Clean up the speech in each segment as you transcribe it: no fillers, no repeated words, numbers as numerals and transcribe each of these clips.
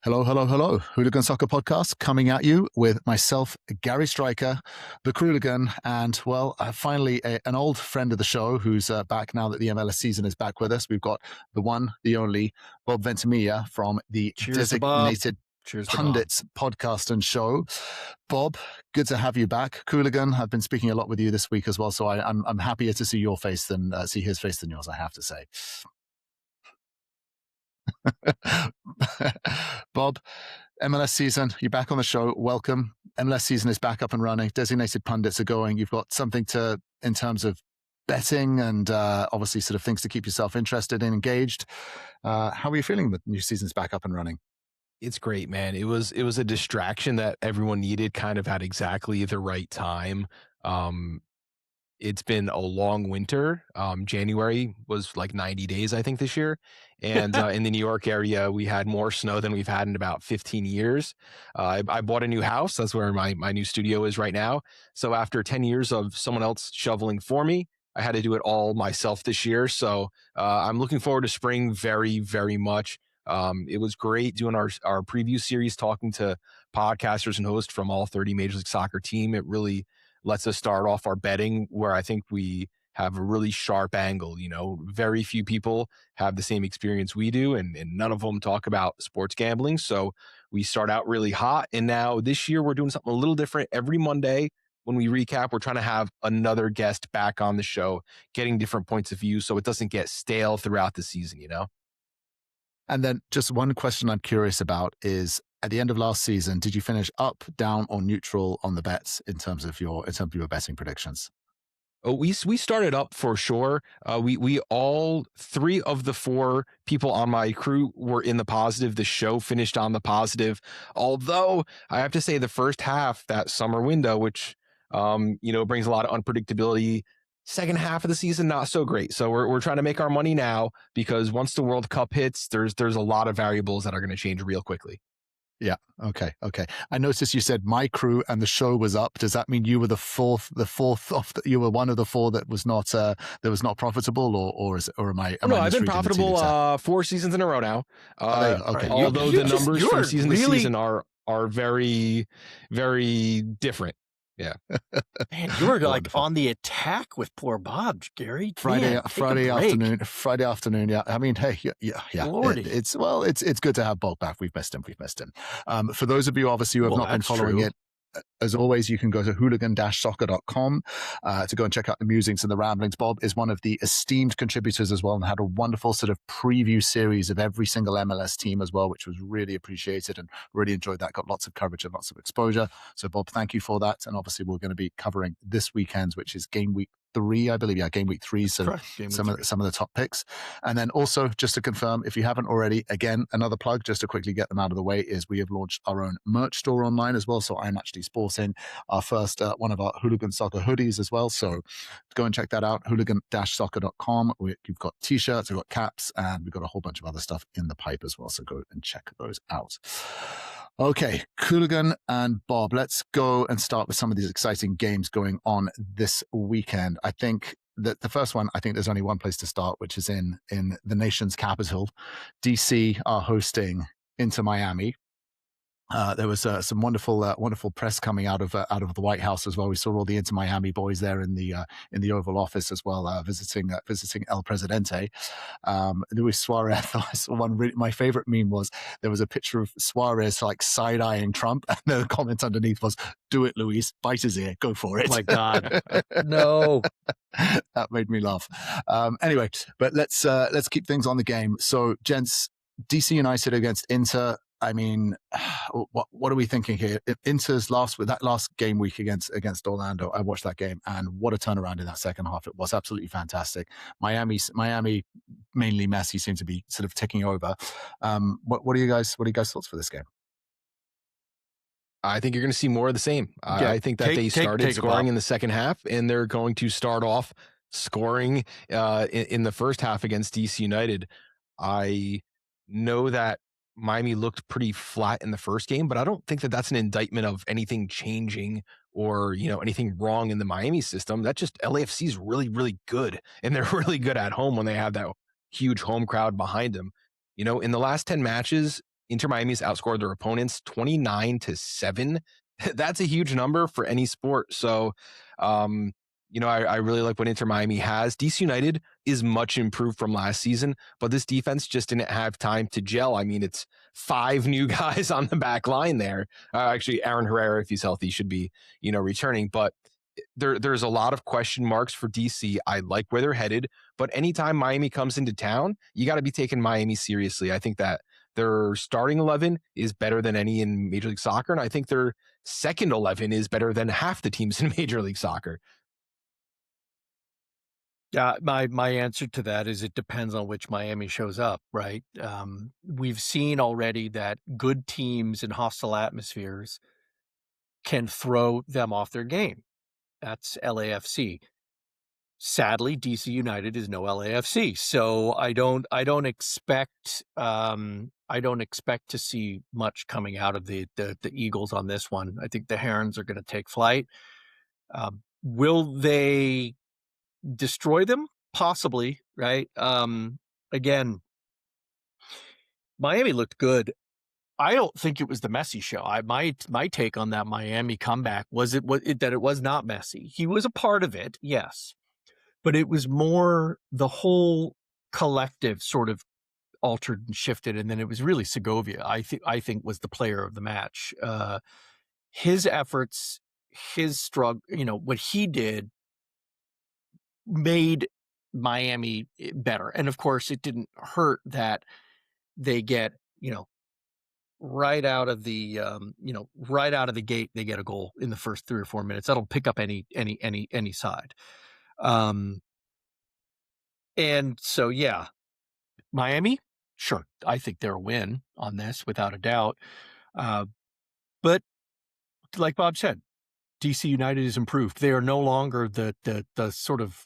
Hello, hello, hello. Hooligan Soccer Podcast coming at you with myself, Gary Stryker, the Krooligan, and, well, finally an old friend of the show who's back now that the MLS season is back with us. We've got the one, the only, Bob Ventimiglia from the Cheers to Bob. Designated Cheers to Pundits podcast and show. Bob, good to have you back. Krooligan, I've been speaking a lot with you this week as well, so I'm happier to see your face than see his face than yours, I have to say. Bob, MLS season, you're back on the show. Welcome. MLS season is back up and running. Designated pundits are going. You've got something in terms of betting and obviously sort of things to keep yourself interested and engaged. How are you feeling that new season's back up and running? It's great, man. It was a distraction that everyone needed kind of at exactly the right time. It's been a long winter. January was like 90 days, I think, this year. And in the New York area, we had more snow than we've had in about 15 years. I bought a new house. That's where my new studio is right now. So after 10 years of someone else shoveling for me, I had to do it all myself this year. So I'm looking forward to spring very, very much. It was great doing our preview series, talking to podcasters and hosts from all 30 Major League Soccer team. It really lets us start off our betting where I think we have a really sharp angle. You know, very few people have the same experience we do, and none of them talk about sports gambling. So we start out really hot. And now this year we're doing something a little different. Every Monday when we recap, we're trying to have another guest back on the show, getting different points of view so it doesn't get stale throughout the season, you know? And then just one question I'm curious about is, at the end of last season, did you finish up, down, or neutral on the bets in terms of your betting predictions? Oh, we started up for sure. We all three of the four people on my crew were in the positive. The show finished on the positive. Although I have to say the first half, that summer window, which brings a lot of unpredictability. Second half of the season, not so great. So we're trying to make our money now, because once the World Cup hits, there's a lot of variables that are going to change real quickly. Yeah. Okay. I noticed you said my crew and the show was up. Does that mean you were the fourth you were one of the four that was not profitable, or am I? No, I've been profitable 4 seasons in a row now. Okay. Although the numbers from season to season are very, very different. Yeah. Man, you were like on the attack with poor Bob, Gary. Friday afternoon. Yeah. I mean, hey, yeah. Lordy. It's good to have Bob back. We've missed him. For those of you, obviously, who have not been following it, as always, you can go to hooligan-soccer.com to go and check out the musings and the ramblings. Bob is one of the esteemed contributors as well, and had a wonderful sort of preview series of every single MLS team as well, which was really appreciated and really enjoyed that. Got lots of coverage and lots of exposure. So, Bob, thank you for that. And obviously, we're going to be covering this weekend, which is game week 3, I believe. Yeah, game week 3. So some of the top picks. And then also, just to confirm, if you haven't already, again, another plug just to quickly get them out of the way is we have launched our own merch store online as well. So I'm actually sporting our first one of our Hooligan Soccer hoodies as well. So go and check that out, hooligan-soccer.com. You've got t-shirts, we've got caps, and we've got a whole bunch of other stuff in the pipe as well. So go and check those out. Okay, Krooligan and Bob, let's go and start with some of these exciting games going on this weekend. I think that the first one, I think there's only one place to start, which is in the nation's capital. DC are hosting Inter Miami. There was some wonderful press coming out of the White House as well. We saw all the Inter Miami boys there in the Oval Office as well, visiting El Presidente. Luis Suarez. My favorite meme was there was a picture of Suarez like side eyeing Trump, and the comment underneath was, "Do it, Luis. Bite his ear. Go for it." Oh my God, no. That made me laugh. Anyway, but let's keep things on the game. So, gents, DC United against Inter. I mean, what are we thinking here? Inter's last game week against Orlando, I watched that game, and what a turnaround in that second half. It was absolutely fantastic. Miami, mainly Messi, seemed to be sort of ticking over. What are you guys' thoughts for this game? I think you're going to see more of the same. Yeah, I think that they started scoring in the second half, and they're going to start off scoring in the first half against DC United. I know that Miami looked pretty flat in the first game, but I don't think that that's an indictment of anything changing or, anything wrong in the Miami system. That's just LAFC is really, really good, and they're really good at home when they have that huge home crowd behind them. In the last 10 matches, Inter Miami's outscored their opponents 29-7. That's a huge number for any sport. So, I really like what Inter Miami has. DC United is much improved from last season, but this defense just didn't have time to gel. I mean, it's 5 new guys on the back line there. Actually, Aaron Herrera, if he's healthy, should be, returning. But there's a lot of question marks for DC. I like where they're headed, but anytime Miami comes into town, you got to be taking Miami seriously. I think that their starting 11 is better than any in Major League Soccer, and I think their second 11 is better than half the teams in Major League Soccer. Yeah, my answer to that is it depends on which Miami shows up, right? We've seen already that good teams in hostile atmospheres can throw them off their game. That's LAFC. Sadly, DC United is no LAFC, so I don't expect to see much coming out of the Eagles on this one. I think the Herons are going to take flight. Will they destroy them? Possibly, right? Again, Miami looked good. I don't think it was the Messi show. My take on that Miami comeback was that it was not Messi. He was a part of it, yes, but it was more the whole collective sort of altered and shifted, and then it was really Segovia. I think was the player of the match. His efforts, his struggle, what he did made Miami better. And of course, it didn't hurt that they get, right out of the gate, they get a goal in the first 3 or 4 minutes. That'll pick up any side. And so, yeah, Miami, sure, I think they're a win on this without a doubt. But like Bob said, DC United is improved. They are no longer the sort of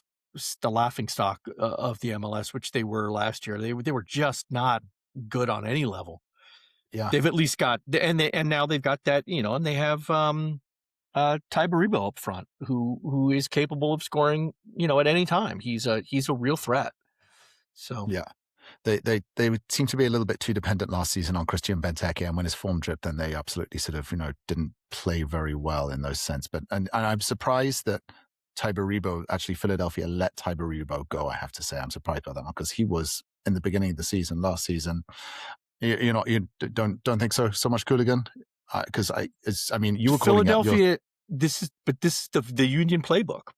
the laughing stock of the MLS, which they were last year. They were just not good on any level. Yeah, they've at least got, and now they've got that, and they have Tyberibo up front, who is capable of scoring, at any time. He's a real threat. So yeah. They seem to be a little bit too dependent last season on Christian Benteke, and when his form dripped, then they absolutely sort of didn't play very well in those sense. But and I'm surprised that Tyberibo, actually Philadelphia let Tyberibo go. I have to say I'm surprised by that one, because he was in the beginning of the season last season. You don't think so much, Cooligan? Because you were calling Philadelphia. This is the Union playbook.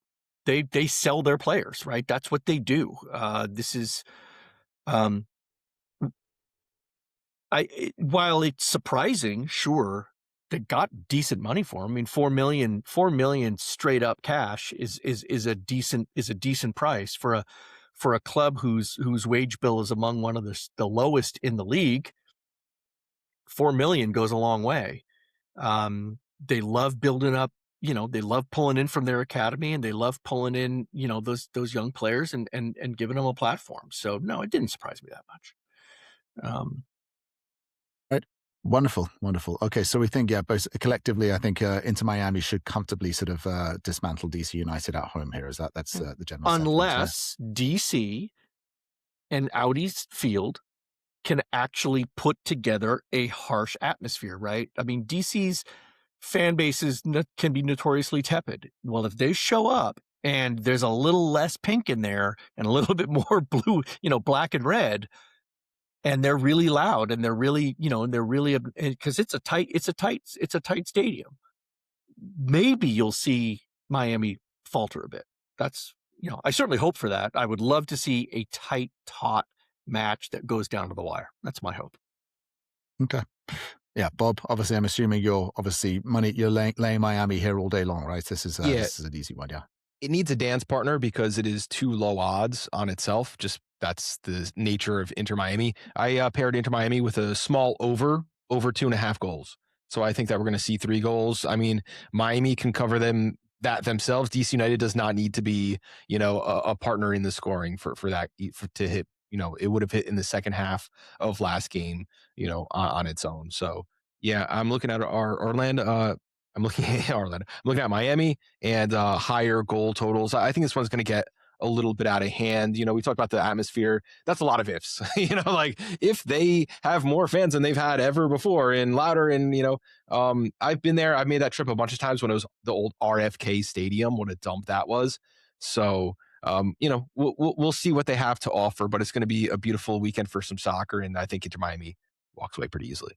They sell their players, right? That's what they do. This is. While it's surprising, sure, they got decent money for him. I mean, $4 million straight up cash is a decent price for a club whose wage bill is among one of the lowest in the league. $4 million goes a long way. They love building up. They love pulling in from their academy, and they love pulling in, those young players and giving them a platform. So no, it didn't surprise me that much. Right. Wonderful. Okay, so we think, both collectively, I think Inter Miami should comfortably sort of dismantle DC United at home here. That's the general unless DC and Audi's field can actually put together a harsh atmosphere, right? I mean, DC's fan bases can be notoriously tepid. Well, if they show up and there's a little less pink in there and a little bit more blue, black and red, and they're really loud, and they're really, because it's a tight stadium. Maybe you'll see Miami falter a bit. That's, I certainly hope for that. I would love to see a tight, taut match that goes down to the wire. That's my hope. Okay. Yeah, Bob, obviously I'm assuming you're laying Miami here all day long, right? This is an easy one, yeah. It needs a dance partner because it is too low odds on itself. Just that's the nature of Inter Miami. I paired Inter Miami with a small over 2.5 goals. So I think that we're going to see 3 goals. I mean, Miami can cover that themselves. DC United does not need to be, a partner in the scoring for that to hit. It would have hit in the second half of last game, on its own. So yeah, I'm looking at Orlando. I'm looking at Miami and higher goal totals. I think this one's going to get a little bit out of hand. We talked about the atmosphere. That's a lot of ifs. Like if they have more fans than they've had ever before and louder, and I've been there. I've made that trip a bunch of times when it was the old RFK Stadium. What a dump that was. So we'll see what they have to offer, but it's going to be a beautiful weekend for some soccer, and I think Inter Miami walks away pretty easily.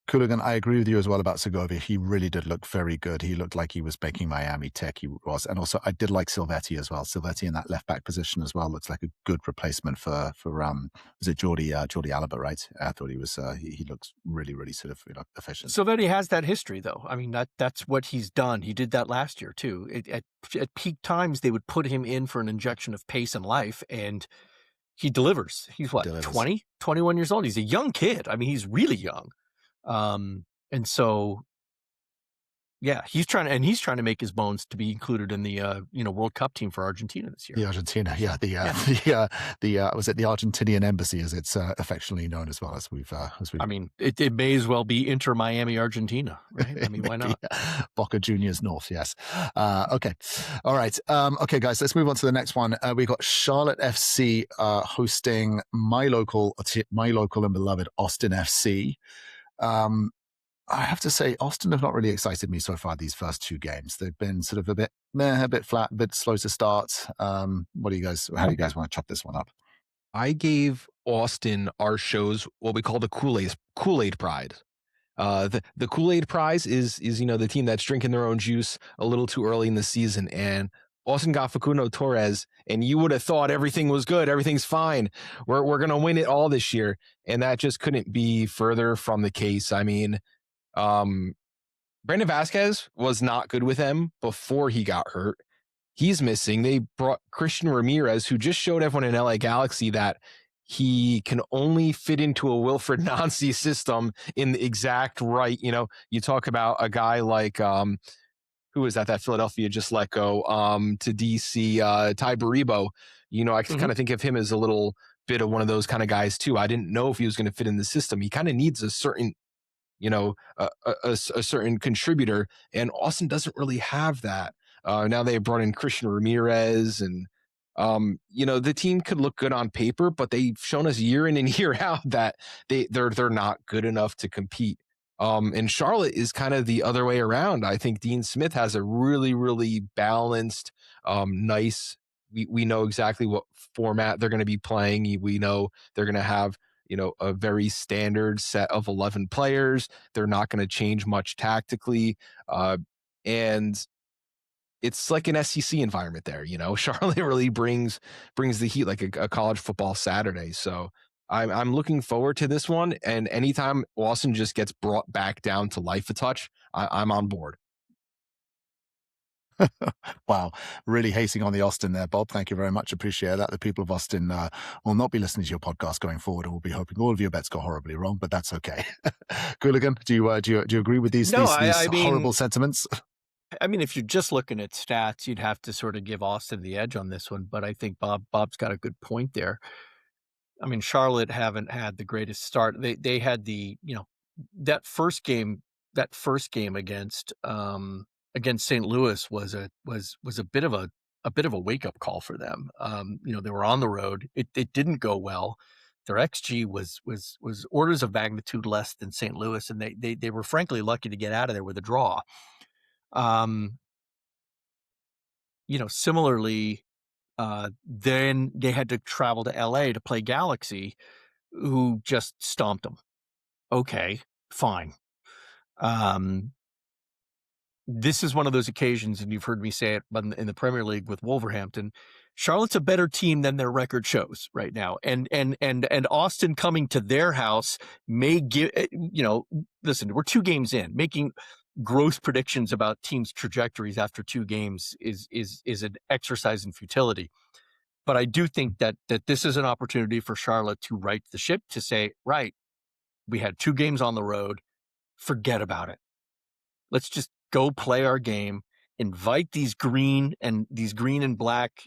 Cooligan, I agree with you as well about Segovia. He really did look very good. He looked like he was making Miami tick. He was. And also, I did like Silvetti as well. Silvetti in that left back position as well looks like a good replacement for was it Jordi Alba, right? I thought he was, he looks really, really sort of efficient. Silvetti has that history, though. I mean, that's what he's done. He did that last year, too. At peak times, they would put him in for an injection of pace and life, and he delivers. He's what, 20, 21 years old? He's a young kid. I mean, he's really young. And so, yeah, he's trying to make his bones to be included in the World Cup team for Argentina this year. The Argentina, was it the Argentinian embassy, as it's affectionately known as well, as we've. I mean, it may as well be Inter Miami Argentina, right? I mean, why not? Boca Juniors North, yes. Okay, all right. Okay, guys, let's move on to the next one. We got Charlotte FC hosting my local and beloved Austin FC. I have to say, Austin have not really excited me so far these first two games. They've been sort of a bit flat, a bit slow to start. How do you guys want to chop this one up? I gave Austin our show's what we call the Kool-Aid Prize. The Kool-Aid Prize is the team that's drinking their own juice a little too early in the season, and Austin got Facundo Torres, and you would have thought everything was good, everything's fine. We're gonna win it all this year, and that just couldn't be further from the case. I mean, Brandon Vasquez was not good with them before he got hurt. He's missing. They brought Christian Ramirez, who just showed everyone in LA Galaxy that he can only fit into a Wilfred Nancy system in the exact right. You talk about a guy like who is that Philadelphia just let go to DC, Ty Baribo. I kind of think of him as a little bit of one of those kind of guys too. I didn't know if he was going to fit in the system. He kind of needs a certain a certain contributor, and Austin doesn't really have that. Now they brought in Christian Ramirez, and the team could look good on paper, but they've shown us year in and year out that they're not good enough to compete. And Charlotte is kind of the other way around. I think Dean Smith has a really, really balanced, nice. We know exactly what format they're going to be playing. We know they're going to have a very standard set of 11 players. They're not going to change much tactically. And it's like an SEC environment there. Charlotte really brings the heat like a college football Saturday. So I'm looking forward to this one. And anytime Austin just gets brought back down to life a touch, I'm on board. Wow, really hating on the Austin there, Bob. Thank you very much. Appreciate that. The people of Austin will not be listening to your podcast going forward, and will be hoping all of your bets go horribly wrong. But that's okay. Cooligan, do you agree with these horrible sentiments? I mean, if you're just looking at stats, you'd have to sort of give Austin the edge on this one. But I think Bob's got a good point there. I mean, Charlotte haven't had the greatest start. They had that first game against St. Louis was a bit of a wake up call for them. They were on the road. It didn't go well. Their XG was orders of magnitude less than St. Louis, and they were frankly lucky to get out of there with a draw. Similarly, then they had to travel to LA to play Galaxy, who just stomped them. Okay, fine. This is one of those occasions, and you've heard me say it in the Premier League with Wolverhampton, Charlotte's a better team than their record shows right now. And Austin coming to their house may give, listen, we're 2 games in. Making gross predictions about teams' trajectories after 2 games is an exercise in futility. But I do think that this is an opportunity for Charlotte to right the ship, to say, right, we had 2 games on the road, forget about it. Let's just go play our game, invite these green and black,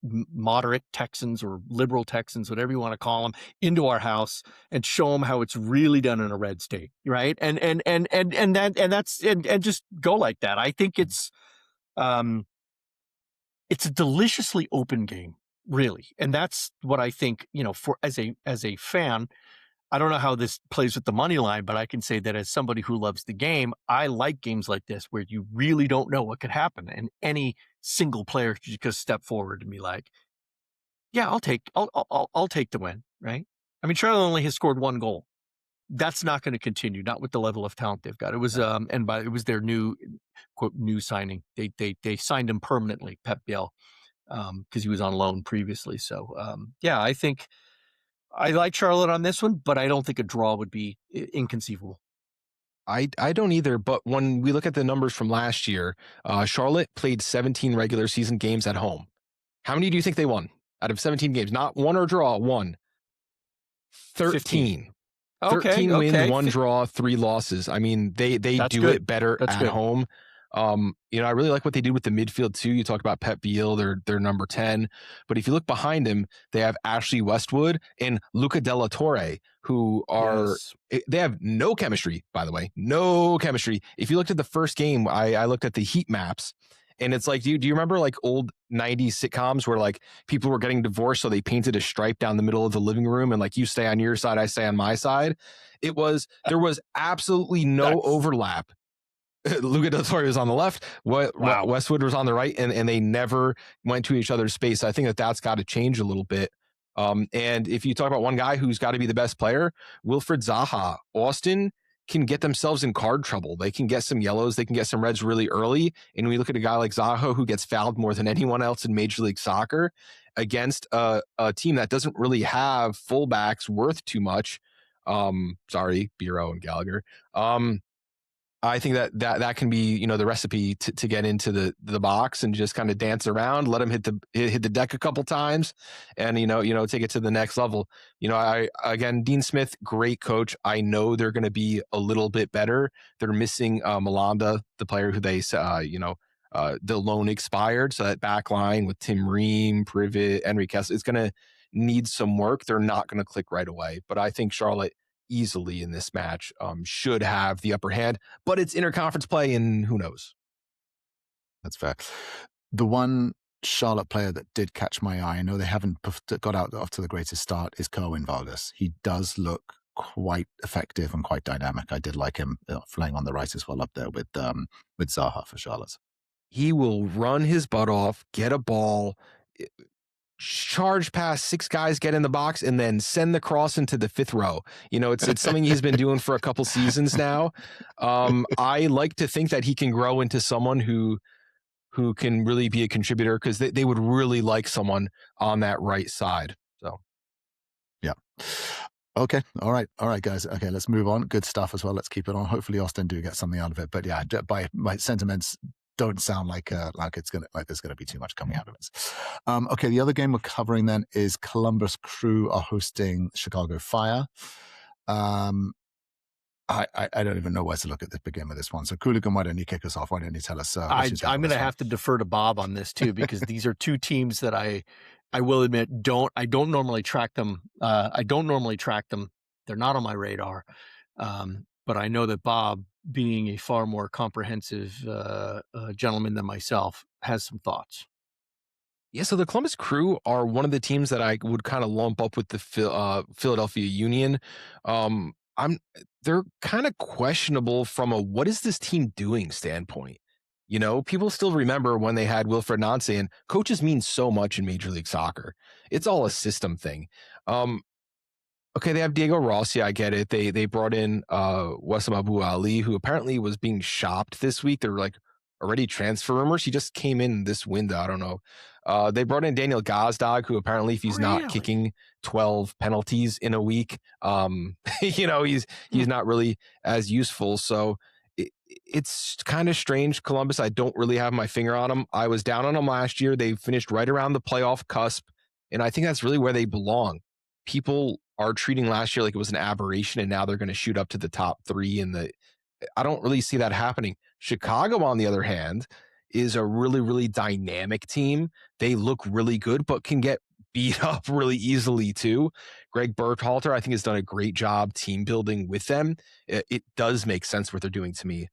moderate Texans or liberal Texans, whatever you want to call them, into our house and show them how it's really done in a red state, right? And just go like that. I think it's it's a deliciously open game, really. And that's what I think, for as a fan, I don't know how this plays with the money line, but I can say that as somebody who loves the game, I like games like this where you really don't know what could happen. And any single player could just step forward and be like, yeah, I'll take the win, right? I mean, Charlotte only has scored 1 goal. That's not going to continue, not with the level of talent they've got. It was it was their new quote new signing. They signed him permanently, Pep Biel, because he was on loan previously. So yeah, I think I like Charlotte on this one, but I don't think a draw would be inconceivable. I don't either, but when we look at the numbers from last year, Charlotte played 17 regular season games at home. How many do you think they won out of 17 games? Not one or draw, one. 13. 15. 13 wins, 1 draw, 3 losses. I mean, they do good. It better at home. I really like what they did with the midfield too. You talk about Pep Biel, they're number 10. But if you look behind him, they have Ashley Westwood and Luca Della Torre, who are they have no chemistry, by the way. No chemistry. If you looked at the first game, I looked at the heat maps. And it's like, do you remember like old 90s sitcoms where like people were getting divorced, so they painted a stripe down the middle of the living room and like you stay on your side, I stay on my side? There was absolutely no overlap. Luca Del Torre was on the left, Westwood was on the right, and they never went to each other's space. I think that's got to change a little bit. And if you talk about one guy who's got to be the best player, Wilfried Zaha, Austin can get themselves in card trouble. They can get some yellows, they can get some reds really early. And we look at a guy like Zaha who gets fouled more than anyone else in Major League Soccer against a team that doesn't really have fullbacks worth too much. Sorry, Bureau and Gallagher. I think that can be, the recipe to get into the box and just kind of dance around, let him hit the deck a couple times, and take it to the next level. Dean Smith, great coach. I know they're going to be a little bit better. They're missing Malanda, the player who they the loan expired, so that back line with Tim Ream, Privet, Enriquez is going to need some work. They're not going to click right away, but I think Charlotte easily in this match should have the upper hand, but it's interconference play and who knows. That's fair. The one Charlotte player that did catch my eye, I know they haven't got out off to the greatest start, is Kerwin Vargas. He does look quite effective and quite dynamic. I did like him flying on the right as well up there with Zaha for Charlotte. He will run his butt off, get a ball, charge past 6 guys, get in the box, and then send the cross into the 5th row. It's something he's been doing for a couple seasons now. I like to think that he can grow into someone who can really be a contributor, because they would really like someone on that right side. So, yeah. Okay. All right, guys. Okay, let's move on. Good stuff as well. Let's keep it on. Hopefully Austin do get something out of it. But yeah, by my sentiments, don't sound like there's gonna be too much coming out of it. Okay, the other game we're covering then is Columbus Crew are hosting Chicago Fire. I don't even know where to look at the beginning of this one. So Cooligan, why don't you kick us off? Why don't you tell us? I'm going to have to defer to Bob on this too, because these are 2 teams that I will admit I don't normally track them. They're not on my radar. But I know that Bob, being a far more comprehensive gentleman than myself, has some thoughts. Yeah, so the Columbus Crew are one of the teams that I would kind of lump up with the Philadelphia Union. They're kind of questionable from a what is this team doing standpoint. People still remember when they had Wilfred Nancy, and coaches mean so much in Major League Soccer. It's all a system thing. Okay, they have Diego Rossi. I get it. They brought in Wessam Abu Ali, who apparently was being shopped this week. There were like already transfer rumors. He just came in this window. I don't know. They brought in Daniel Gazdag, who apparently, if he's not kicking 12 penalties in a week, he's not really as useful. So it's kind of strange. Columbus, I don't really have my finger on them. I was down on them last year. They finished right around the playoff cusp, and I think that's really where they belong. People are treating last year like it was an aberration, and now they're going to shoot up to the top 3. I don't really see that happening. Chicago, on the other hand, is a really, really dynamic team. They look really good, but can get beat up really easily too. Greg Berhalter, I think, has done a great job team building with them. It does make sense what they're doing to me.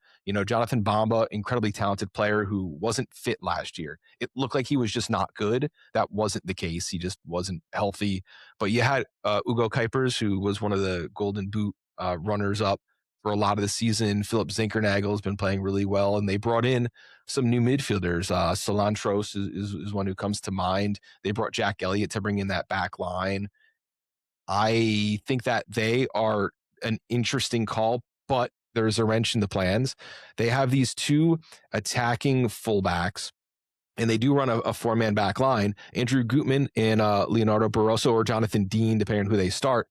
Jonathan Bamba, incredibly talented player who wasn't fit last year. It looked like he was just not good. That wasn't the case. He just wasn't healthy. But you had Ugo Kuipers, who was one of the Golden Boot runners up for a lot of the season. Philip Zinkernagel has been playing really well, and they brought in some new midfielders. Cilantros is one who comes to mind. They brought Jack Elliott to bring in that back line. I think that they are an interesting call, but there's a wrench in the plans. They have these two attacking fullbacks, and they do run a four-man back line. Andrew Gutman and Leonardo Barroso or Jonathan Dean, depending on who they start.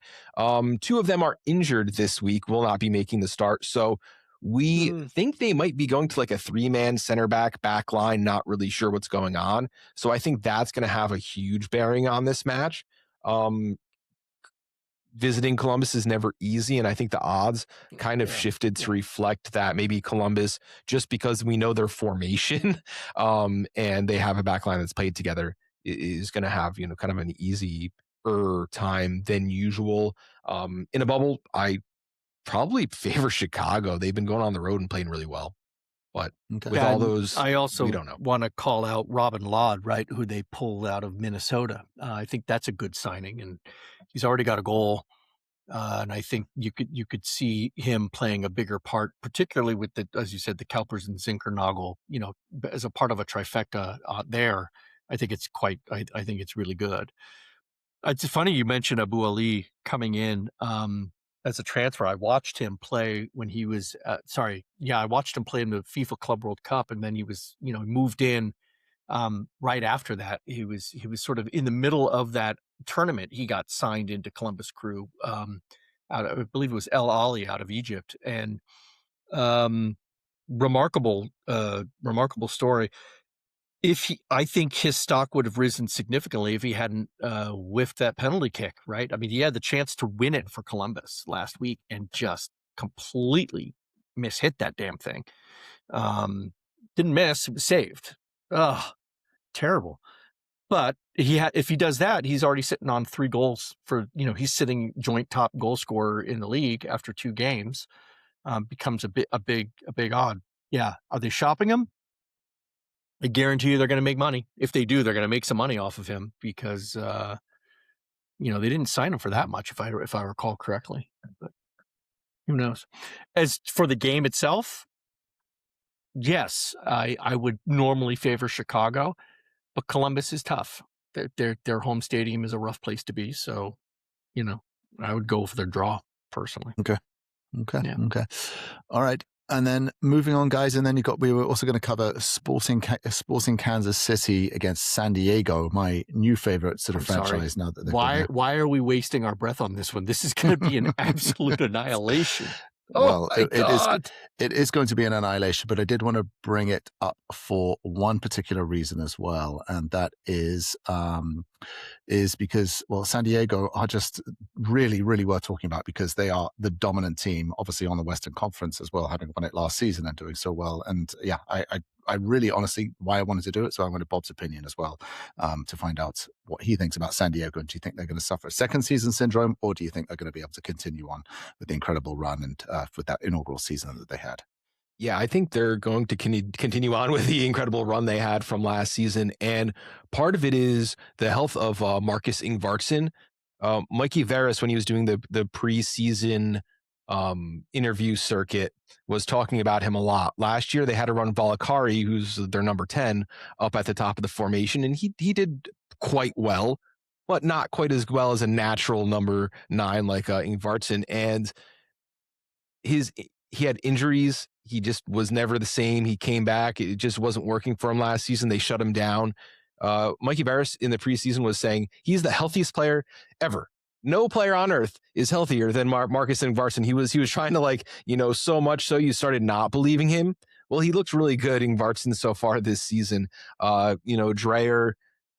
Two of them are injured this week, will not be making the start. So we think they might be going to like a three-man center back line, not really sure what's going on. So I think that's going to have a huge bearing on this match. Visiting Columbus is never easy, and I think the odds kind of shifted to reflect that maybe Columbus, just because we know their formation and they have a backline that's played together, is going to have kind of an easier time than usual. In a bubble, I probably favor Chicago. They've been going on the road and playing really well. But with all those, I also we don't know. Want to call out Robin Lod, right, who they pulled out of Minnesota. I think that's a good signing, and he's already got a goal. And I think you could see him playing a bigger part, particularly with as you said, the Kuipers and Zinkernagel, as a part of a trifecta there. I think it's I think it's really good. It's funny you mentioned Abu Ali coming in as a transfer. I watched him play when he was I watched him play in the FIFA Club World Cup, and then he was moved in right after that. He was sort of in the middle of that tournament. He got signed into Columbus Crew I believe it was El Ali out of Egypt, and remarkable story. I think his stock would have risen significantly if he hadn't whiffed that penalty kick, right? I mean, he had the chance to win it for Columbus last week and just completely mishit that damn thing. Didn't miss, it was saved. Ugh, terrible. But if he does that, he's already sitting on 3 goals for, he's sitting joint top goal scorer in the league after 2 games. Becomes a big odd. Yeah. Are they shopping him? I guarantee you they're going to make money. If they do, they're going to make some money off of him because, they didn't sign him for that much, if I recall correctly. But who knows? As for the game itself, yes, I would normally favor Chicago, but Columbus is tough. Their home stadium is a rough place to be. So, I would go for their draw personally. Okay. All right. And then moving on, guys, and then we were also going to cover Sporting Kansas City against San Diego, my new favorite sort of franchise now that they're why are we wasting our breath on this one? This is going to be an absolute annihilation. Well, it is going to be an annihilation, but I did want to bring it up for one particular reason as well, and that is because, well, San Diego are just really, really worth talking about because they are the dominant team, obviously on the Western Conference as well, having won it last season and doing so well. And yeah, I really, honestly, why I wanted to do it. So I wanted Bob's opinion as well to find out what he thinks about San Diego. And do you think they're going to suffer a second season syndrome, or do you think they're going to be able to continue on with the incredible run and with that inaugural season that they had? Yeah, I think they're going to continue on with the incredible run they had from last season. And part of it is the health of Marcus Ingvarsson. Mikey Veras, when he was doing the preseason interview circuit, was talking about him a lot. Last year, they had to run Valakari, who's their number 10, up at the top of the formation. And he did quite well, but not quite as well as a natural number 9 like Ingvarsson. And he had injuries. He just was never the same. He came back. It just wasn't working for him last season. They shut him down. Mikey Barris in the preseason was saying he's the healthiest player ever. No player on earth is healthier than Marcus Ingvarsson. He was trying to so much so you started not believing him. Well, he looks really good, Ingvarsson, so far this season. Dreyer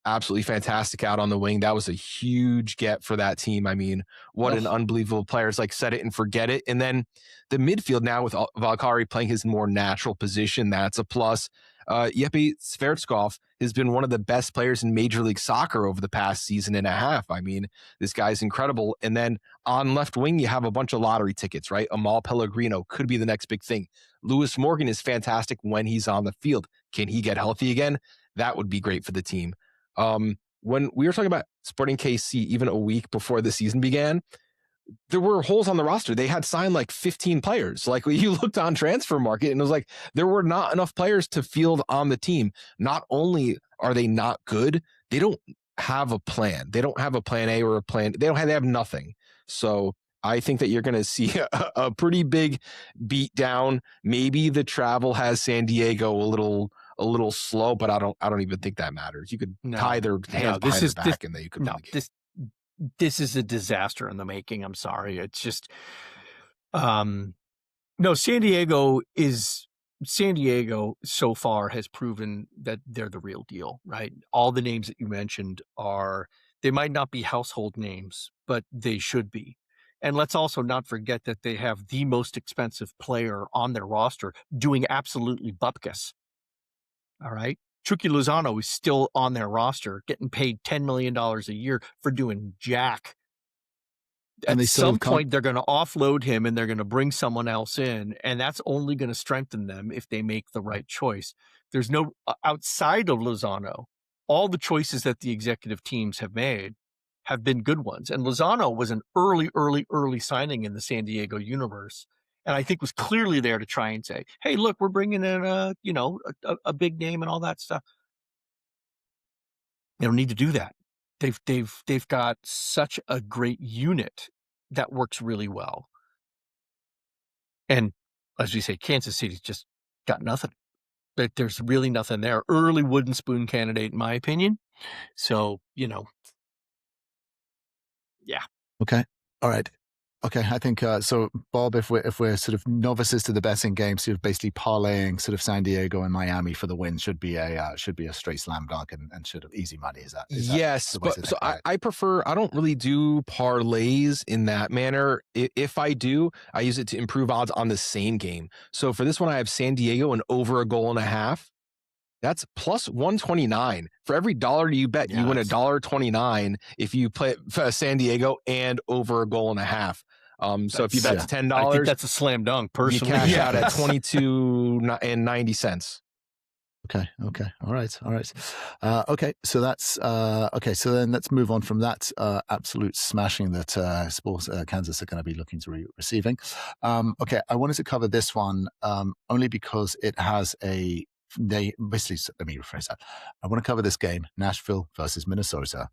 absolutely fantastic out on the wing. That was a huge get for that team. I mean, what an unbelievable player. It's like set it and forget it. And then the midfield now with Valkyrie playing his more natural position, that's a plus. Jeppe Svertskov has been one of the best players in Major League Soccer over the past season and a half. I mean, this guy's incredible. And then on left wing, you have a bunch of lottery tickets, right? Amal Pellegrino could be the next big thing. Lewis Morgan is fantastic when he's on the field. Can he get healthy again? That would be great for the team. When we were talking about Sporting KC, even a week before the season began, there were holes on the roster. They had signed like 15 players. Like you looked on Transfer Market and it was like, there were not enough players to field on the team. Not only are they not good, they don't have a plan. They don't have a plan A or a plan. They have nothing. So I think that you're going to see a pretty big beat down. Maybe the travel has San Diego a little slow, but I don't even think that matters. You could tie their hands behind their back and they could win the game. This is a disaster in the making. I'm sorry. It's just, no, San Diego so far has proven that they're the real deal, right? All the names that you mentioned they might not be household names, but they should be. And let's also not forget that they have the most expensive player on their roster doing absolutely bupkis. All right. Chucky Lozano is still on their roster, getting paid $10 million a year for doing jack. At some point, they're going to offload him and they're going to bring someone else in. And that's only going to strengthen them if they make the right choice. There's no outside of Lozano. All the choices that the executive teams have made have been good ones. And Lozano was an early signing in the San Diego universe. And I think was clearly there to try and say, hey, look, we're bringing in a big name and all that stuff. They don't need to do that. They've got such a great unit that works really well. And as we say, Kansas City's just got nothing. There's really nothing there. Early wooden spoon candidate, in my opinion. So, yeah. Okay. All right. Okay, I think so. Bob, if we're sort of novices to the betting game, sort of basically parlaying sort of San Diego and Miami for the win should be a straight slam dunk and sort of easy money. Is that yes? But so I prefer. I don't really do parlays in that manner. If I do, I use it to improve odds on the same game. So for this one, I have San Diego and over a goal and a half. That's plus 129. For every dollar you bet, you win $1.29 if you play San Diego and over a goal and a half. So if you bet $10, I think that's a slam dunk. Personally, you cash out at $22.90. Okay. All right. Okay. So that's okay. So then let's move on from that absolute smashing that Sports Kansas are going to be looking to receiving. Okay. I wanted to cover this one only because it has let me rephrase that. I want to cover this game, Nashville versus Minnesota,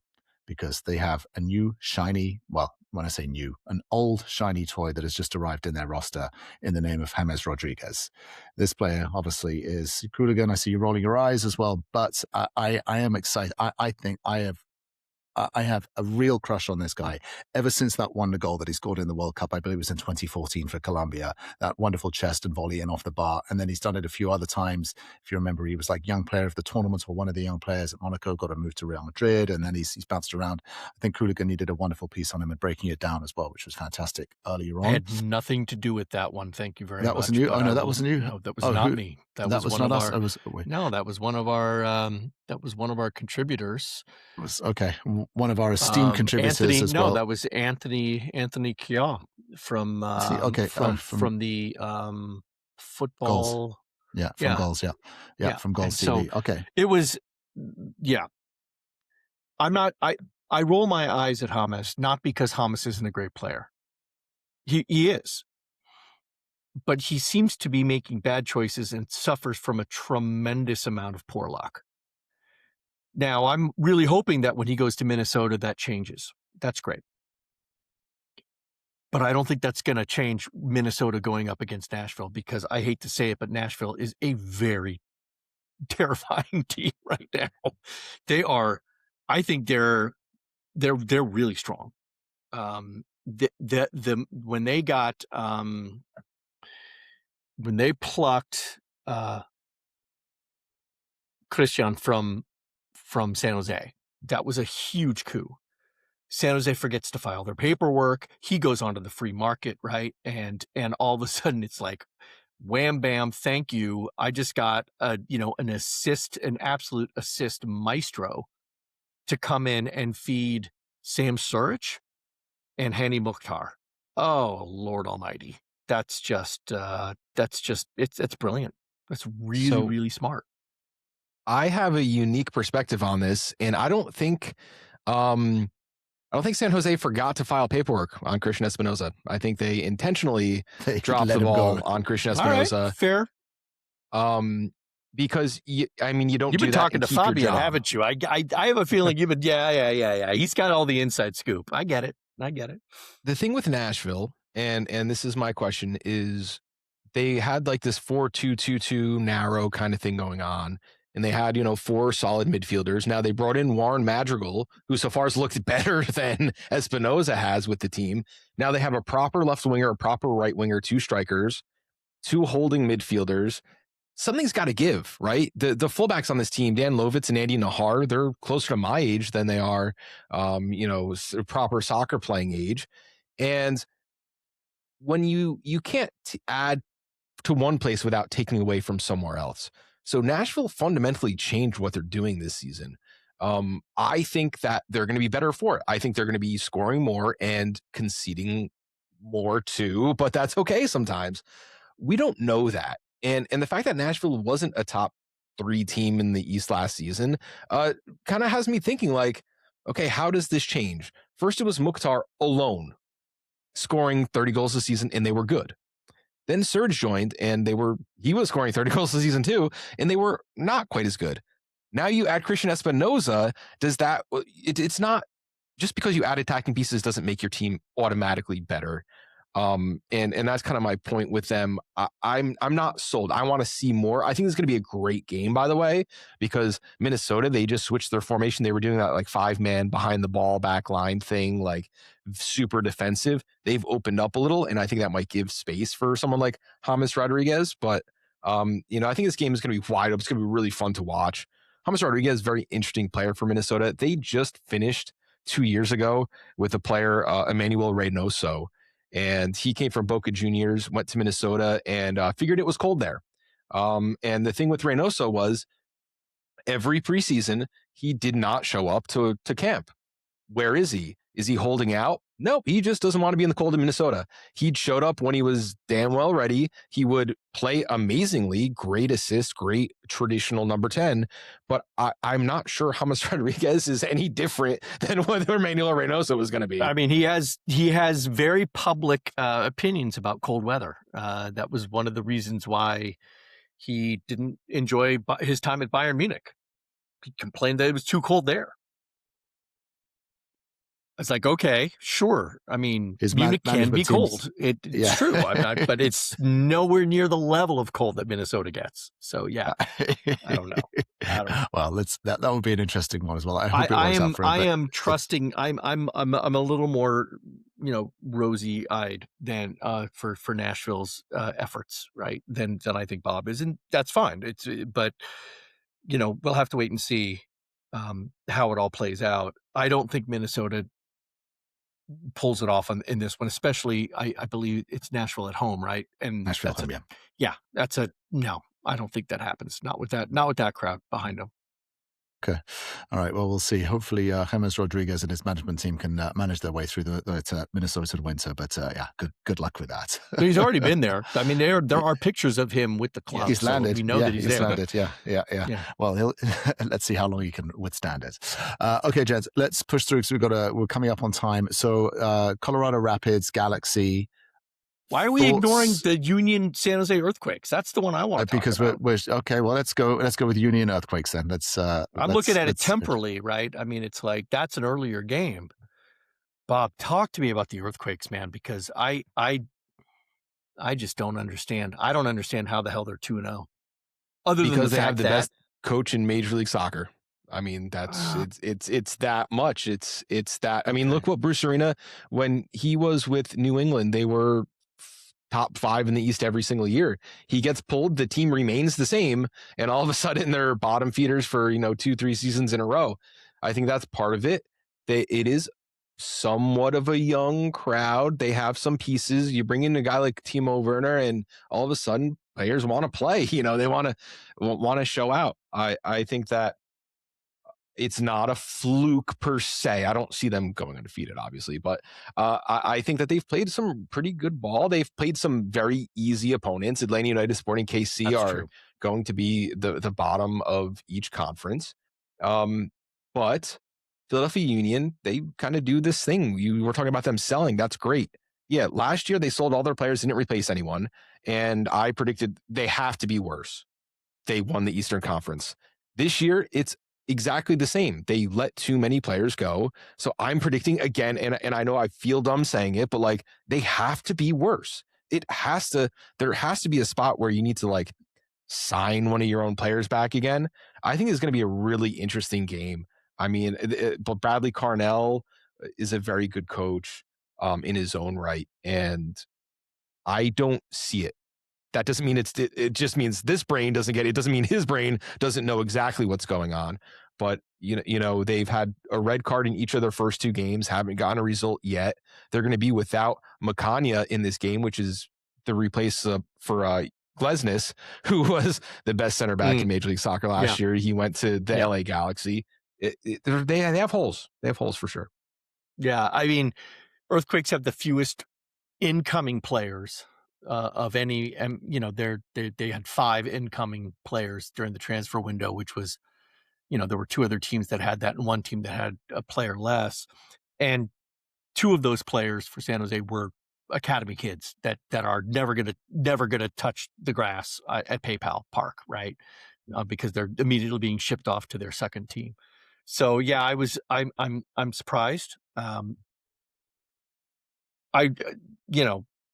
because they have a new shiny, well, when I say new, an old shiny toy that has just arrived in their roster in the name of James Rodriguez. This player obviously is Hooligan. I see you rolling your eyes as well, but I am excited. I think I have a real crush on this guy ever since that wonder goal that he scored in the World Cup. I believe it was in 2014 for Colombia, that wonderful chest and volley in off the bar. And then he's done it a few other times. If you remember, he was like young player of the tournament or one of the young players at Monaco, got a move to Real Madrid. And then he's bounced around. I think Hooligan did a wonderful piece on him and breaking it down as well, which was fantastic earlier on. I had nothing to do with that one. Thank you very much. That wasn't you? Oh, no, that wasn't you? No, that was not me. That was not us. No, that was one of our contributors. It was okay. One of our esteemed contributors as well. No, that was Anthony Kia from the football. Goals. Yeah, from Goals. Yeah, from Goals TV. So okay. It was, I roll my eyes at James, not because James isn't a great player. He is. But he seems to be making bad choices and suffers from a tremendous amount of poor luck. Now, I'm really hoping that when he goes to Minnesota, that changes. That's great. But I don't think that's going to change Minnesota going up against Nashville, because I hate to say it, but Nashville is a very terrifying team right now. I think they're really strong. When they plucked Christian from San Jose, that was a huge coup. San Jose forgets to file their paperwork. He goes onto the free market, right? And all of a sudden it's like, wham, bam, thank you. I just got an absolute assist maestro to come in and feed Sam Surich and Hani Mukhtar. Oh, Lord Almighty. That's it's brilliant. That's really, really smart. I have a unique perspective on this, and I don't think San Jose forgot to file paperwork on Christian Espinoza. I think they intentionally dropped the ball on Christian Espinoza. Right, fair. Because you don't. You've been talking to Fabian, haven't you? I have a feeling you've been. Yeah. He's got all the inside scoop. I get it. The thing with Nashville, and this is my question, is they had like this 4-2-2-2 narrow kind of thing going on. And they had, 4 solid midfielders. Now they brought in Warren Madrigal, who so far has looked better than Espinoza has with the team. Now they have a proper left winger, a proper right winger, 2 strikers, 2 holding midfielders. Something's got to give, right? The fullbacks on this team, Dan Lovitz and Andy Nahar, they're closer to my age than they are, proper soccer playing age. And when you can't add to one place without taking away from somewhere else. So Nashville fundamentally changed what they're doing this season. I think that they're going to be better for it. I think they're going to be scoring more and conceding more too, but that's okay sometimes. We don't know that. And the fact that Nashville wasn't a top 3 team in the East last season kind of has me thinking like, okay, how does this change? First, it was Mukhtar alone scoring 30 goals a season, and they were good. Then Serge joined, and he was scoring 30 goals a season too, and they were not quite as good. Now you add Christian Espinoza. It's not just because you add attacking pieces doesn't make your team automatically better. And that's kind of my point with them. I'm not sold. I want to see more. I think it's going to be a great game, by the way, because Minnesota, they just switched their formation. They were doing that like 5-man behind the ball back line thing, like super defensive. They've opened up a little, and I think that might give space for someone like James Rodriguez. But I think this game is going to be wide open. It's going to be really fun to watch. James Rodriguez, very interesting player for Minnesota. They just finished 2 years ago with a player, Emmanuel Reynoso. And he came from Boca Juniors, went to Minnesota, and figured it was cold there. And the thing with Reynoso was every preseason, he did not show up to camp. Where is he? Is he holding out? Nope, he just doesn't want to be in the cold in Minnesota. He showed up when he was damn well ready. He would play amazingly, great assist, great traditional number 10. But I'm not sure James Rodriguez is any different than what Emmanuel Reynoso was going to be. I mean, he has very public opinions about cold weather. That was one of the reasons why he didn't enjoy his time at Bayern Munich. He complained that it was too cold there. It's like, okay, sure. I mean, Munich can be cold. It's true. But it's nowhere near the level of cold that Minnesota gets. So yeah, I don't know. Well, that would be an interesting one as well. I hope I am trusting. I'm a little more, rosy-eyed than for Nashville's efforts, right? Than I think Bob is, and that's fine. But we'll have to wait and see how it all plays out. I don't think Minnesota pulls it off in this one, especially I believe it's Nashville at home, right? And Nashville at home, yeah. That's no. I don't think that happens. Not with that crowd behind them. Okay. All right. Well, we'll see. Hopefully, James Rodriguez and his management team can manage their way through the Minnesota winter. But good luck with that. But he's already been there. I mean, there are pictures of him with the club. He's landed. So we know that he's there. Landed. Yeah. Well, let's see how long he can withstand it. Okay, gents, let's push through because we're coming up on time. So, Colorado Rapids, Galaxy. Why are we ignoring the Union San Jose Earthquakes? That's the one I want to talk about. Because we're okay. Well, let's go with Union Earthquakes then. I'm looking at it temporally, right? I mean, it's like that's an earlier game. Bob, talk to me about the Earthquakes, man, because I just don't understand. I don't understand how the hell they're 2-0. Other than because they have the best coach in Major League Soccer. I mean, that's it's that much. It's that. I mean, look what Bruce Arena, when he was with New England, they were top 5 in the East every single year. He gets pulled, the team remains the same, and all of a sudden they're bottom feeders for 2-3 seasons in a row. I think that's part of it. It is somewhat of a young crowd. They have some pieces. You bring in a guy like Timo Werner, and all of a sudden players want to play. They want to show out. I think that it's not a fluke per se. I don't see them going undefeated, obviously, but I think that they've played some pretty good ball. They've played some very easy opponents. Atlanta United, Sporting, KC That's are true. going to be the bottom of each conference. But Philadelphia Union, they kind of do this thing. You were talking about them selling. That's great. Yeah, last year they sold all their players, didn't replace anyone, and I predicted they have to be worse. They won the Eastern Conference. This year, it's exactly the same. They let too many players go. So I'm predicting again, and I know I feel dumb saying it, but like they have to be worse. There has to be a spot where you need to like sign one of your own players back again. I think it's going to be a really interesting game. I mean, but Bradley Carnell is a very good coach in his own right, and I don't see it. That doesn't mean it just means this brain doesn't get it. It doesn't mean his brain doesn't know exactly what's going on. But they've had a red card in each of their first 2 games, haven't gotten a result yet. They're going to be without Makania in this game, which is the replace for Glesnes, who was the best center back in Major League Soccer last year. He went to the LA Galaxy. They have holes. They have holes for sure. Yeah, I mean, Earthquakes have the fewest incoming players of any, and they had 5 incoming players during the transfer window, which was, there were 2 other teams that had that and 1 team that had a player less, and 2 of those players for San Jose were academy kids that are never gonna touch the grass at PayPal Park, right? Because they're immediately being shipped off to their second team. So yeah, I'm surprised.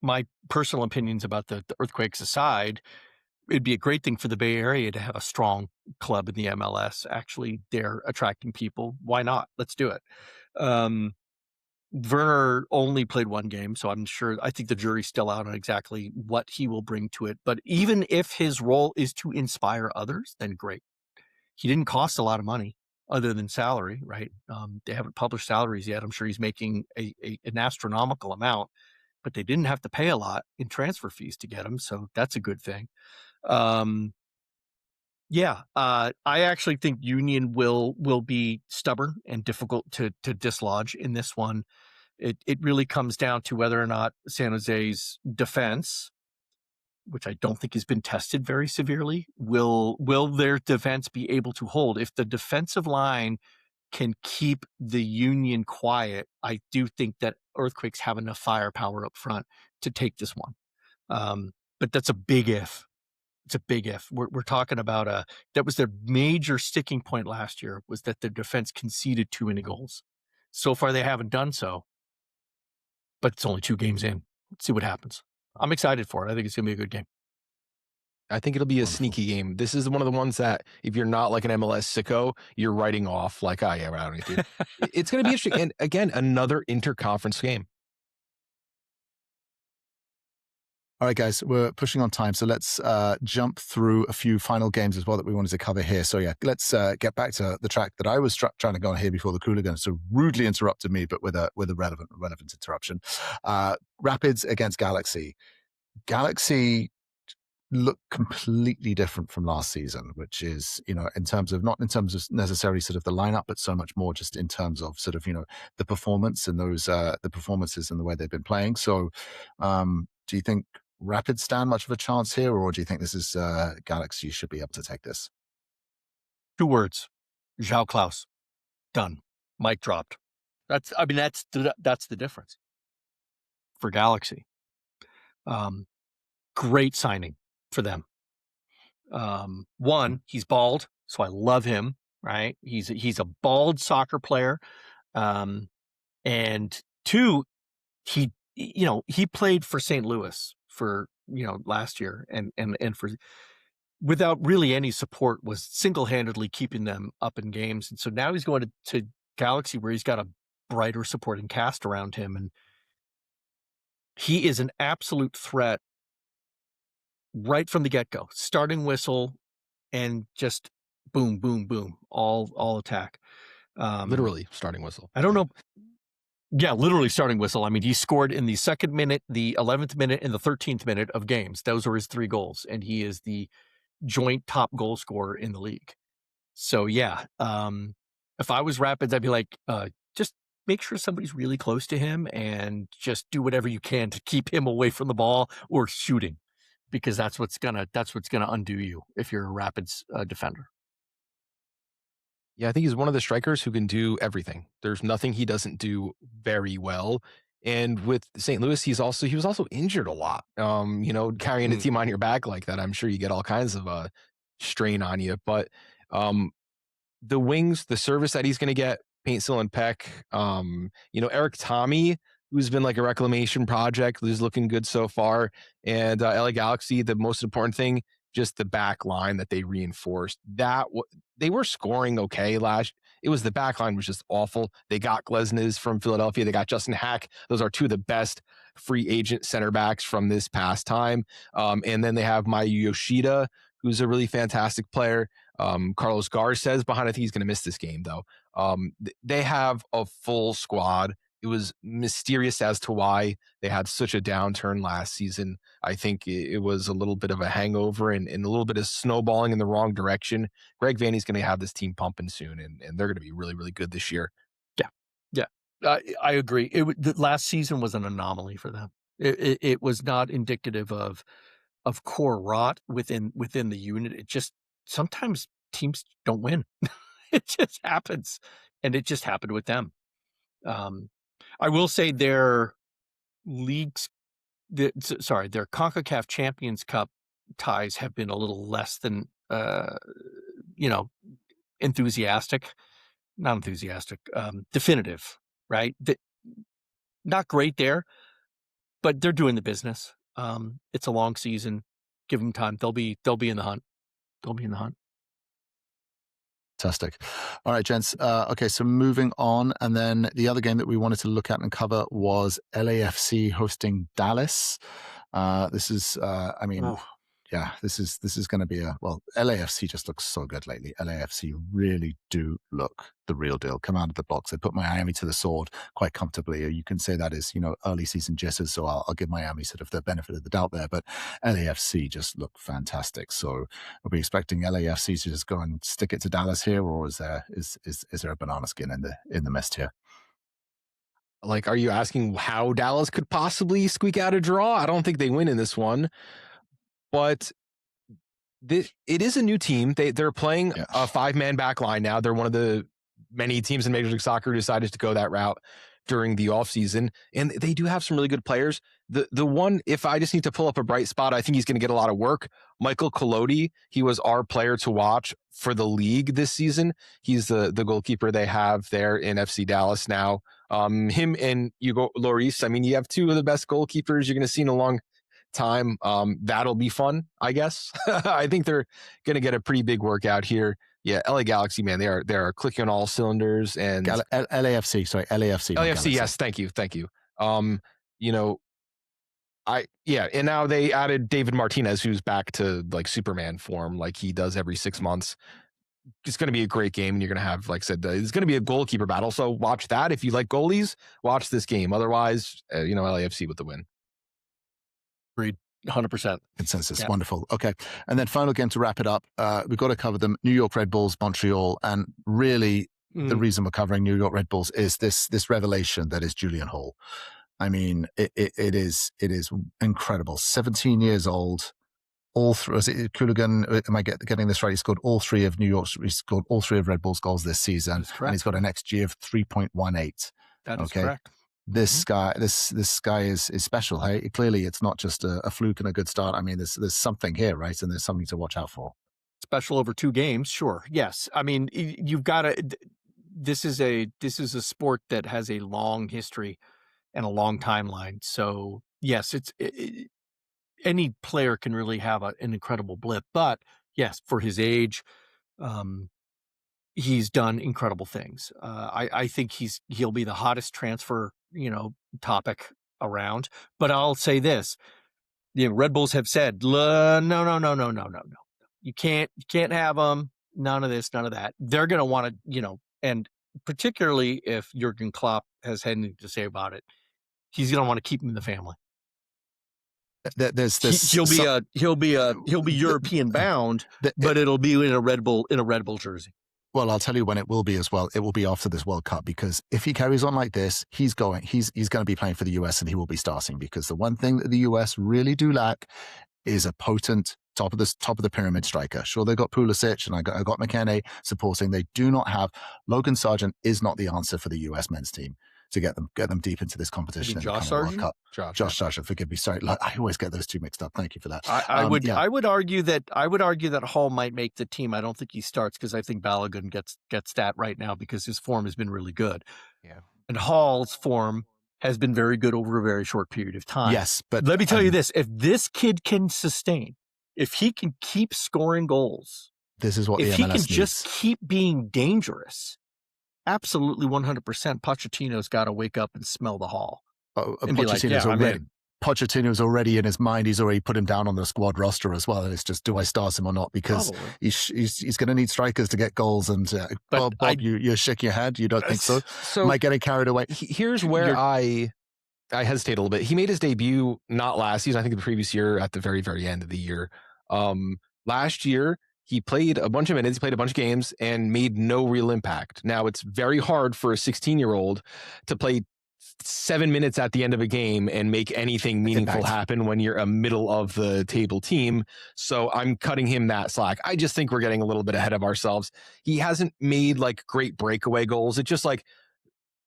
My personal opinions about the Earthquakes aside, it'd be a great thing for the Bay Area to have a strong club in the MLS. Actually, they're attracting people. Why not? Let's do it. Werner only played 1 game, so I think the jury's still out on exactly what he will bring to it. But even if his role is to inspire others, then great. He didn't cost a lot of money other than salary, right? They haven't published salaries yet. I'm sure he's making an astronomical amount, but they didn't have to pay a lot in transfer fees to get him, so that's a good thing. I actually think Union will be stubborn and difficult to dislodge in this one. It really comes down to whether or not San Jose's defense, which I don't think has been tested very severely, will their defense be able to hold? If the defensive line can keep the Union quiet, I do think that Earthquakes have enough firepower up front to take this one. But that's a big if. It's a big if. We're talking about that was their major sticking point last year, was that their defense conceded too many goals. So far, they haven't done so, but it's only 2 games in. Let's see what happens. I'm excited for it. I think it's going to be a good game. I think it'll be a sneaky game. This is one of the ones that if you're not like an MLS sicko, you're writing off like, oh yeah, I don't need to. It's going to be interesting. And again, another interconference game. All right, guys, we're pushing on time, so let's jump through a few final games as well that we wanted to cover here. So yeah, let's get back to the track that I was trying to go on here before the Cooligan so rudely interrupted me, but with a relevant interruption. Rapids against Galaxy. Galaxy look completely different from last season, which is, not in terms of necessarily sort of the lineup, but so much more just in terms of sort of, the performance and those, the performances and the way they've been playing. So do you think Rapids stand much of a chance here, or do you think this is Galaxy should be able to take this? 2 words. João Klaus. Done. Mic dropped. That's the difference for Galaxy. Great signing for them. 1, he's bald, so I love him, right? He's a bald soccer player. And 2, he played for St. Louis for, last year and for, without really any support, was single-handedly keeping them up in games. And so now he's going to Galaxy, where he's got a brighter supporting cast around him. And he is an absolute threat right from the get-go, starting whistle and just boom, boom, boom, all attack. Literally starting whistle. I don't know. Yeah, literally starting whistle. I mean, he scored in the 2nd minute, the 11th minute, and the 13th minute of games. Those are his 3 goals, and he is the joint top goal scorer in the league. So yeah, if I was Rapids, I'd be like, just make sure somebody's really close to him and just do whatever you can to keep him away from the ball or shooting, because that's what's gonna undo you if you're a Rapids defender. Yeah, I think he's one of the strikers who can do everything. There's nothing he doesn't do very well. And with St. Louis, he was also injured a lot. Carrying a team on your back like that, I'm sure you get all kinds of strain on you. But the wings, the service that he's going to get, Paintsil and Peck, Eric Tommy, who's been like a reclamation project, who's looking good so far. And LA Galaxy, the most important thing, just the back line that they reinforced. They were scoring okay last. It was the back line was just awful. They got Glesnes from Philadelphia. They got Justin Hack. Those are 2 of the best free agent center backs from this past time. And then they have Mayu Yoshida, who's a really fantastic player. Carlos Garces behind. I think he's going to miss this game, though. They have a full squad. It was mysterious as to why they had such a downturn last season. I think it was a little bit of a hangover and a little bit of snowballing in the wrong direction. Greg Vanney's going to have this team pumping soon, and they're going to be really, really good this year. Yeah. I agree. The last season was an anomaly for them. It was not indicative of core rot within the unit. It just, sometimes teams don't win. It just happens, and it just happened with them. I will say their CONCACAF Champions Cup ties have been a little less than definitive, right? Not great there, but they're doing the business. It's a long season. Give them time. They'll be in the hunt. They'll be in the hunt. Fantastic. All right, gents. Okay, so moving on. And then the other game that we wanted to look at and cover was LAFC hosting Dallas. This is, this is going to be LAFC just looks so good lately. LAFC really do look the real deal. Come out of the box. They put Miami to the sword quite comfortably. You can say that is, early season jitters. So I'll give Miami sort of the benefit of the doubt there. But LAFC just look fantastic. So are we expecting LAFC to just go and stick it to Dallas here, or is there a banana skin in the mist here? Like, are you asking how Dallas could possibly squeak out a draw? I don't think they win in this one. But it is a new team. They're playing a 5-man back line now. They're one of the many teams in Major League Soccer who decided to go that route during the offseason. And they do have some really good players. The one, if I just need to pull up a bright spot, I think he's going to get a lot of work. Michael Collodi, he was our player to watch for the league this season. He's the goalkeeper they have there in FC Dallas now. Him and Hugo Lloris, I mean, you have 2 of the best goalkeepers you're going to see in a long time. That'll be fun, I guess. I think they're going to get a pretty big workout here. Yeah, LA Galaxy, man, they are clicking on all cylinders. And LAFC, sorry, LAFC. LAFC, yes, thank you. And now they added David Martinez, who's back to like Superman form, like he does every 6 months. It's going to be a great game, and you're going to have, like I said, it's going to be a goalkeeper battle. So watch that. If you like goalies, watch this game. Otherwise, LAFC with the win. Agreed. 100%. Consensus. Yeah. Wonderful. Okay. And then final game to wrap it up. We've got to cover them. New York Red Bulls, Montreal. And really the reason we're covering New York Red Bulls is this revelation that is Julian Hall. I mean, it is incredible. 17 years old. All three, is it Cooligan? Am I getting this right? He scored all 3 of Red Bull's goals this season. And he's got an XG of 3.18. That is correct. This guy, this guy is special. Hey, clearly it's not just a fluke and a good start. I mean, there's something here, right? And there's something to watch out for. Special over 2 games, sure. Yes, I mean, you've got to. This is a sport that has a long history and a long timeline. So yes, any player can really have an incredible blip. But yes, for his age, he's done incredible things. I think he'll be the hottest transfer topic around. But I'll say this: Red Bulls have said, no. You can't have them. None of this, none of that. They're going to want to, and particularly if Jurgen Klopp has anything to say about it, he's going to want to keep him in the family. There's this. He'll be European bound, but it'll be in a Red Bull jersey. Well, I'll tell you when it will be as well. It will be after this World Cup, because if he carries on like this, he's going to be playing for the US, and he will be starting, because the one thing that the US really do lack is a potent top of the pyramid striker. Sure, they got Pulisic and I got McKenna supporting. They do not have. Logan Sargent is not the answer for the US men's team to get them deep into this competition. Josh Sargent? Josh Sargent, forgive me. Sorry, I always get those two mixed up. Thank you for that. I would argue that Hall might make the team. I don't think he starts, because I think Balogun gets that right now because his form has been really good. Yeah. And Hall's form has been very good over a very short period of time. Yes, but let me tell you this: if this kid can sustain, if he can keep scoring goals, this is what the MLS needs. If he can just keep being dangerous. Absolutely, 100%. Pochettino's got to wake up and smell the Hall. Pochettino's already in his mind. He's already put him down on the squad roster as well. And it's just, do I start him or not? Because he's going to need strikers to get goals. And Bob, you're shaking your head. You don't think so? Am I getting carried away? Here's where I hesitate a little bit. He made his debut not last season. I think the previous year at the very, very end of the year. Last year, he played a bunch of minutes, he played a bunch of games, and made no real impact. Now, it's very hard for a 16-year-old to play 7 minutes at the end of a game and make anything meaningful happen when you're a middle of the table team. So I'm cutting him that slack. I just think we're getting a little bit ahead of ourselves. He hasn't made like great breakaway goals. It's just like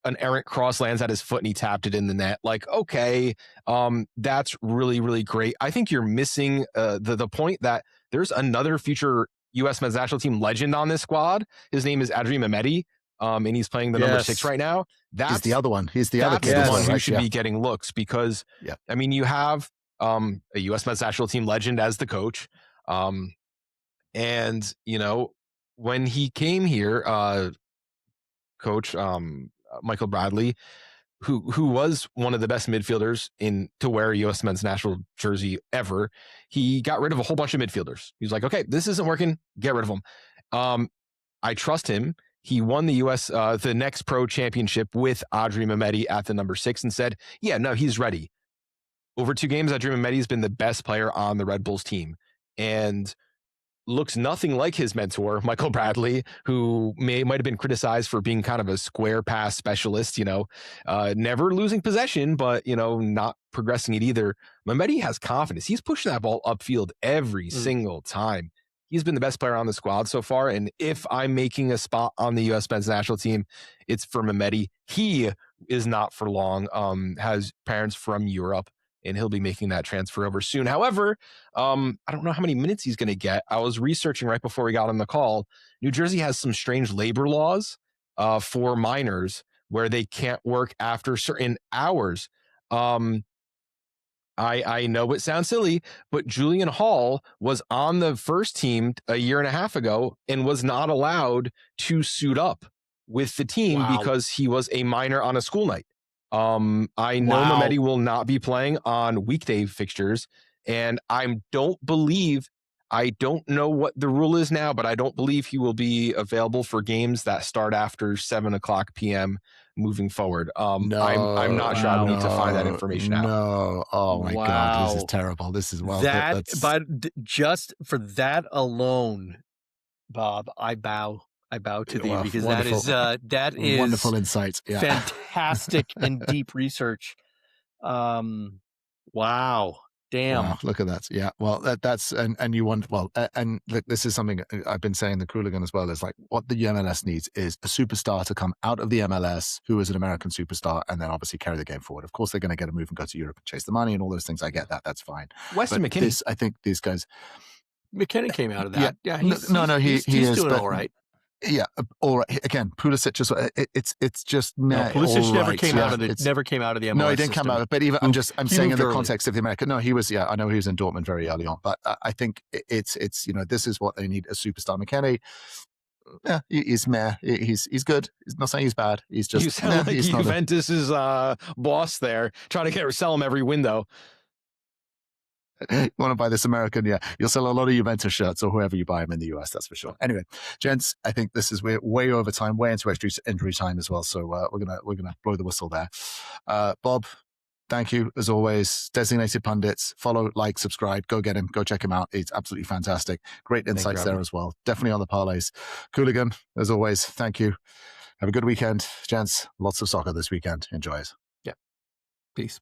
an errant cross lands at his foot and he tapped it in the net. Like, okay, that's really, really great. I think you're missing the point that there's another future U.S. men's national team legend on this squad. His name is Adrien Mehmeti, and he's playing the number 6 right now. He's the other one. He's the other kid. That's the one who should be getting looks, because, I mean, you have a U.S. men's national team legend as the coach. And, you know, when he came here, Coach Michael Bradley, who was one of the best midfielders to wear a U.S. men's national jersey ever, he got rid of a whole bunch of midfielders. He was like, okay, this isn't working. Get rid of them. I trust him. He won the U.S. The Next Pro Championship with Adrien Mehmeti at the number 6 and said, yeah, no, he's ready. Over 2 games, Adrien Mehmeti has been the best player on the Red Bulls team and looks nothing like his mentor, Michael Bradley, who might have been criticized for being kind of a square pass specialist, you know, never losing possession, but, you know, not progressing it either. Mehmeti has confidence. He's pushing that ball upfield every single time. He's been the best player on the squad so far. And if I'm making a spot on the U.S. men's national team, it's for Mehmeti. He is not for long, has parents from Europe, and he'll be making that transfer over soon. However, I don't know how many minutes he's going to get. I was researching right before we got on the call. New Jersey has some strange labor laws for minors where they can't work after certain hours. I know it sounds silly, but Julian Hall was on the first team a year and a half ago and was not allowed to suit up with the team because he was a minor on a school night. I know Mehmeti will not be playing on weekday fixtures, and I don't know what the rule is now, but I don't believe he will be available for games that start after 7:00 p.m. moving forward. I'm not sure. I need to find that information out. No. Oh my God. This is terrible. This is but just for that alone, Bob, I bow to thee, because that is wonderful insights. Yeah. Fantastic and deep research. Wow. Damn. Wow, look at that. Yeah. Well, that's and you want and look, this is something I've been saying the Cooligan as well, is like what the MLS needs is a superstar to come out of the MLS who is an American superstar and then obviously carry the game forward. Of course, they're going to get a move and go to Europe and chase the money and all those things. I get that. That's fine. Weston McKennie. I think these guys. McKennie came out of that. Yeah. He's doing all right. Yeah, all right. Again, Pulisic is it's just Pulisic never came out of the MLS. No, he didn't come out of it. But even I'm saying in the context of the American. No, he was. Yeah, I know he was in Dortmund very early on. But I think it's this is what they need: a superstar. McKennie. Yeah, he's meh. He's good. He's not saying he's bad. He's just. You sound like Juventus's boss there, trying to sell him every window. You want to buy this American, yeah, you'll sell a lot of Juventus shirts or whoever you buy them in the US, that's for sure. Anyway, gents, I think this is way over time, way into extra injury time as well. So we're gonna blow the whistle there. Bob, thank you as always. Designated Pundits, follow, like, subscribe, go get him, go check him out. It's absolutely fantastic. Great insights there as well. Definitely on the parlays. Cooligan, as always, thank you. Have a good weekend, gents. Lots of soccer this weekend. Enjoy it. Yeah. Peace.